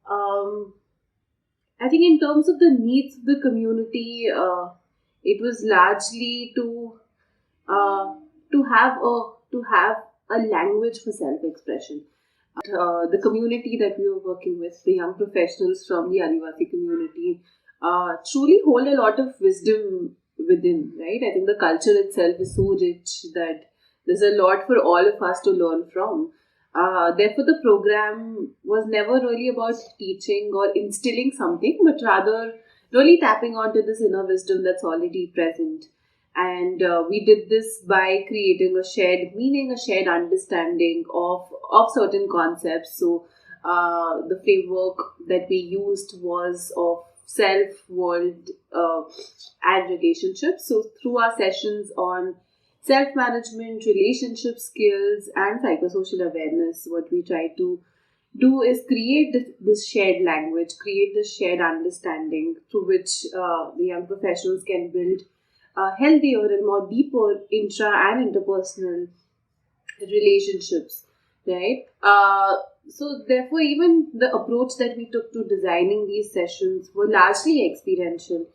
Um, I think in terms of the needs of the community, it was largely uh, to have a language for self-expression. The community that we were working with, the young professionals from the Adivasi community, truly hold a lot of wisdom within, right? I think the culture itself is so rich that there's a lot for all of us to learn from. Therefore, the program was never really about teaching or instilling something, but rather really tapping onto this inner wisdom that's already present. And we did this by creating a shared meaning, a shared understanding of certain concepts. So the framework that we used was of self, world, and relationships. So through our sessions on self management, relationship skills, and psychosocial awareness, what we try to do is create this shared language, create this shared understanding through which the young professionals can build healthier and more deeper intra and interpersonal relationships, right? So therefore, even the approach that we took to designing these sessions were largely experiential.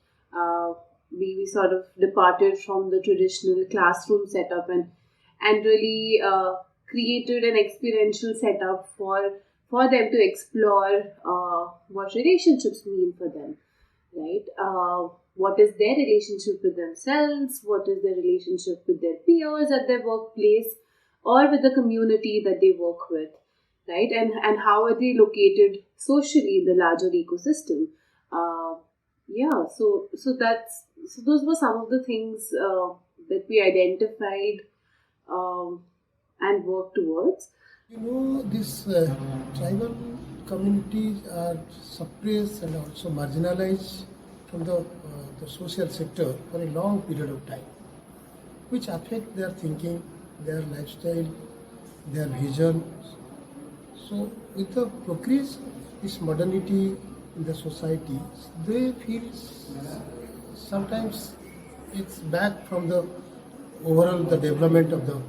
We sort of departed from the traditional classroom setup and really created an experiential setup for them to explore what relationships mean for them, right? What is their relationship with themselves? What is their relationship with their peers at their workplace or with the community that they work with, right? And how are they located socially in the larger ecosystem? Uh, yeah, so those were some of the things that we identified um, and worked towards. These tribal communities are suppressed and also marginalized from the social sector for a long period of time, which affect their thinking, their lifestyle, their vision. So, with the progress of this modernity in the society, they feel sometimes it's back from the overall the development of the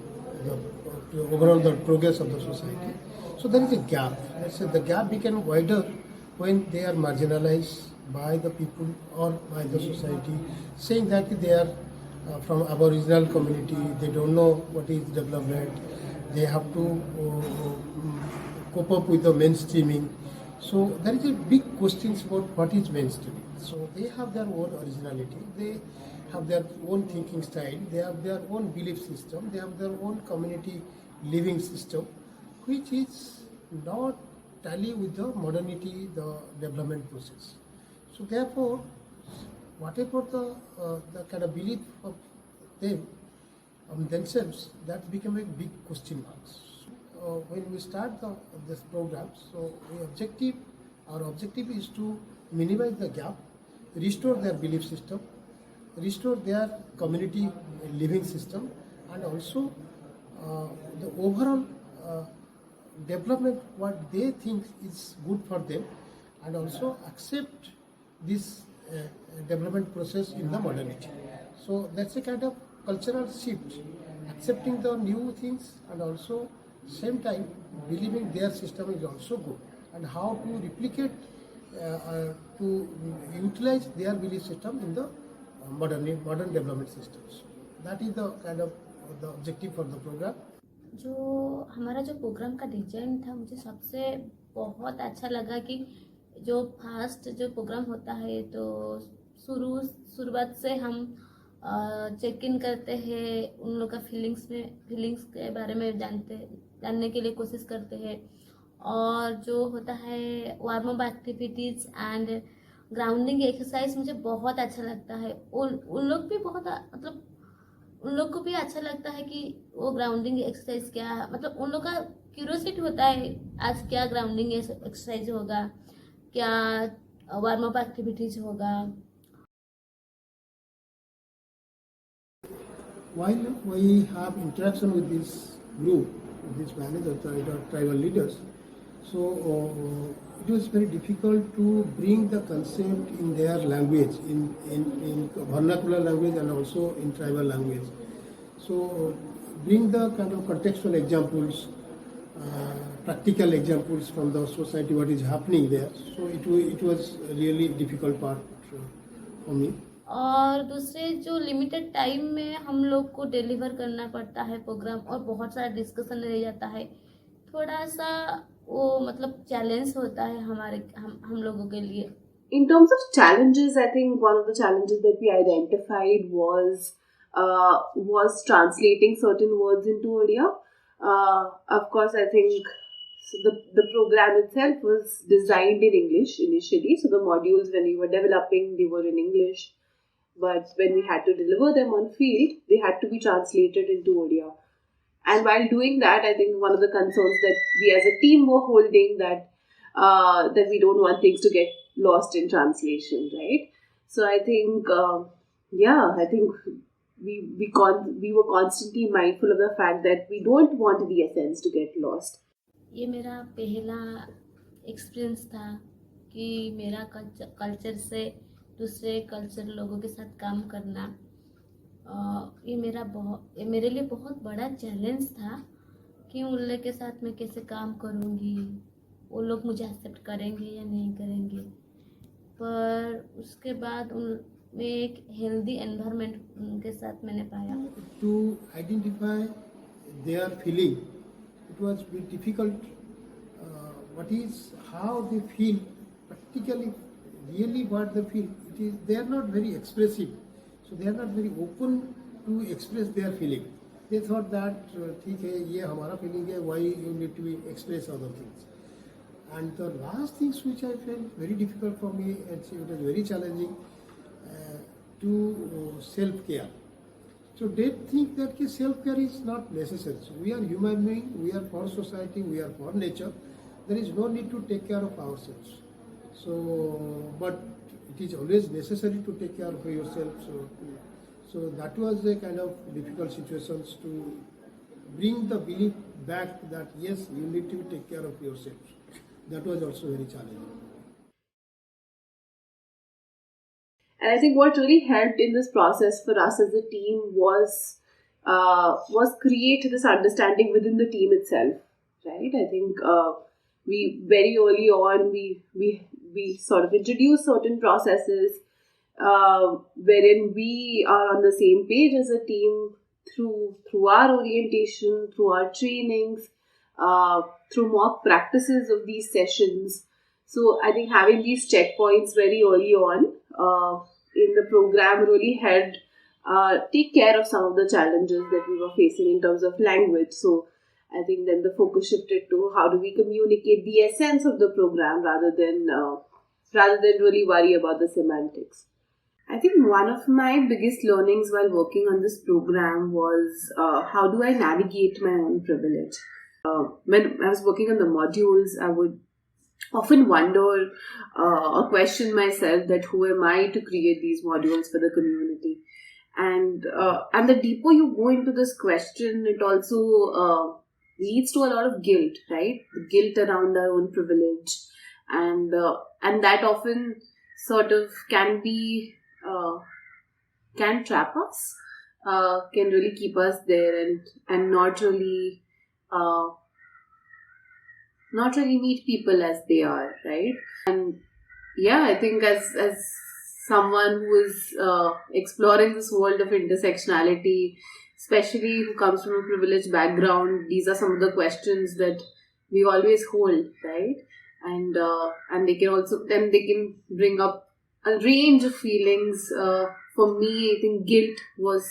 overall the progress of the society. So there is a gap. Let's say the gap became wider when they are marginalized by the people or by the society, saying that they are from Aboriginal community, they don't know what is development, they have to cope up with the mainstreaming. So there is a big questions about what is mainstreaming. So they have their own originality, they have their own thinking style, they have their own belief system, they have their own community living system, which is not tally with the modernity, the development process. So therefore, whatever the kind of belief of them themselves, that become a big question marks. When we start this program, so our objective is to minimize the gap, restore their belief system, restore their community living system, and also the overall development what they think is good for them, and also accept this development process in the modernity. So that's a kind of cultural shift, accepting the new things and also same time believing their system is also good, and how to replicate to utilize their belief system in the modern development systems. That is the kind of the objective for the program. जो हमारा जो programme का design था, मुझे सबसे बहुत अच्छा लगा कि जो फास्ट जो प्रोग्राम होता है तो शुरुआत से हम चेक इन करते हैं, उन लोग का फीलिंग्स के बारे में जानने के लिए कोशिश करते हैं, और जो होता है warm up activities and grounding exercise मुझे बहुत अच्छा लगता है। उन लोग भी बहुत मतलब उन लोग को भी अच्छा लगता है कि वो ग्राउंडिंग एक्सरसाइज क्या, मतलब उन लोग का क्यूरियोसिटी होता है आज क्या ग्राउंडिंग एक्सरसाइज होगा, क्या वार्म अप एक्टिविटीज होगा। While we have interaction with this group, with this managers, tribal leaders, so it was very difficult to bring the concept in their language, in vernacular language and also in tribal language. So bring the kind of contextual examples practical examples from the society, what is happening there. So it was a really difficult part for me. और दूसरे जो limited time में हम लोग को deliver करना पड़ता है प्रोग्राम और बहुत सारा डिस्कशन रह जाता है, थोड़ा सा वो मतलब चैलेंज होता है हम लोगों के लिए. In terms of challenges, I think one of the challenges that we identified was translating certain words into Odia. Of course, I think the program itself was designed in English initially. So the modules, when we were developing, they were in English. But when we had to deliver them on field, they had to be translated into Odia. And while doing that, I think one of the concerns that we as a team were holding that we don't want things to get lost in translation, right? So I think, I think we were constantly mindful of the fact that we don't want the essence to get lost. ये मेरा पहला experience था कि मेरा culture से दूसरे culture लोगों के साथ काम करना, ये मेरे लिए बहुत बड़ा चैलेंज था कि उन लोग के साथ मैं कैसे काम करूँगी, वो लोग मुझे एक्सेप्ट करेंगे या नहीं करेंगे. पर उसके बाद उनमें एक हेल्दी एनवायरनमेंट उनके साथ मैंने पाया. To identify their feeling, it was a bit difficult. How they feel, practically, really what they feel. They are not very expressive, so they are not very open to express their feeling. They thought that ठीक है, ये हमारा feeling है, why you need to express other things. And the last things which I felt very difficult for me, and it was very challenging, to self-care. So they think that self-care is not necessary. So we are human beings, we are for society, we are for nature. There is no need to take care of ourselves. So, but it is always necessary to take care of yourself. So that was a kind of difficult situations to bring the belief back that yes, you need to take care of yourself. That was also very challenging. And I think what really helped in this process for us as a team was create this understanding within the team itself, right? I think we very early on we sort of introduced certain processes wherein we are on the same page as a team through our orientation, through our trainings, through mock practices of these sessions. So I think having these checkpoints very early on in the program really helped take care of some of the challenges that we were facing in terms of language. So I think then the focus shifted to how do we communicate the essence of the program rather than really worry about the semantics. I think one of my biggest learnings while working on this program was how do I navigate my own privilege. When I was working on the modules, I would often wonder or question myself that who am I to create these modules for the community. And the deeper you go into this question, it also leads to a lot of guilt, right? The guilt around our own privilege, and that often sort of can trap us, can really keep us there and not really meet people as they are, right? And yeah, I think as someone who is exploring this world of intersectionality, especially who comes from a privileged background, these are some of the questions that we always hold, right? And they can bring up a range of feelings. For me, I think guilt was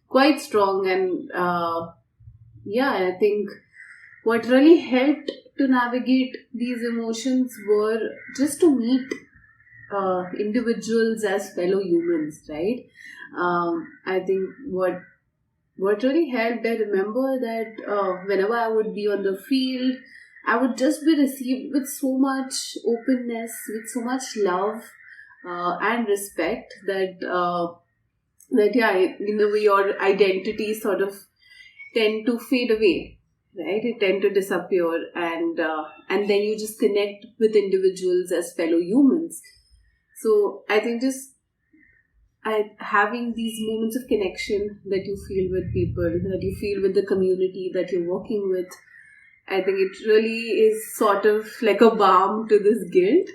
quite strong, and I think what really helped to navigate these emotions were just to meet individuals as fellow humans, right? I think what really helped, I remember that whenever I would be on the field, I would just be received with so much openness, with so much love and respect that in a way your identity sort of tend to fade away, right? It tend to disappear, and then you just connect with individuals as fellow humans. So I think just having these moments of connection that you feel with people, that you feel with the community that you're working with, I think it really is sort of like a balm to this guilt.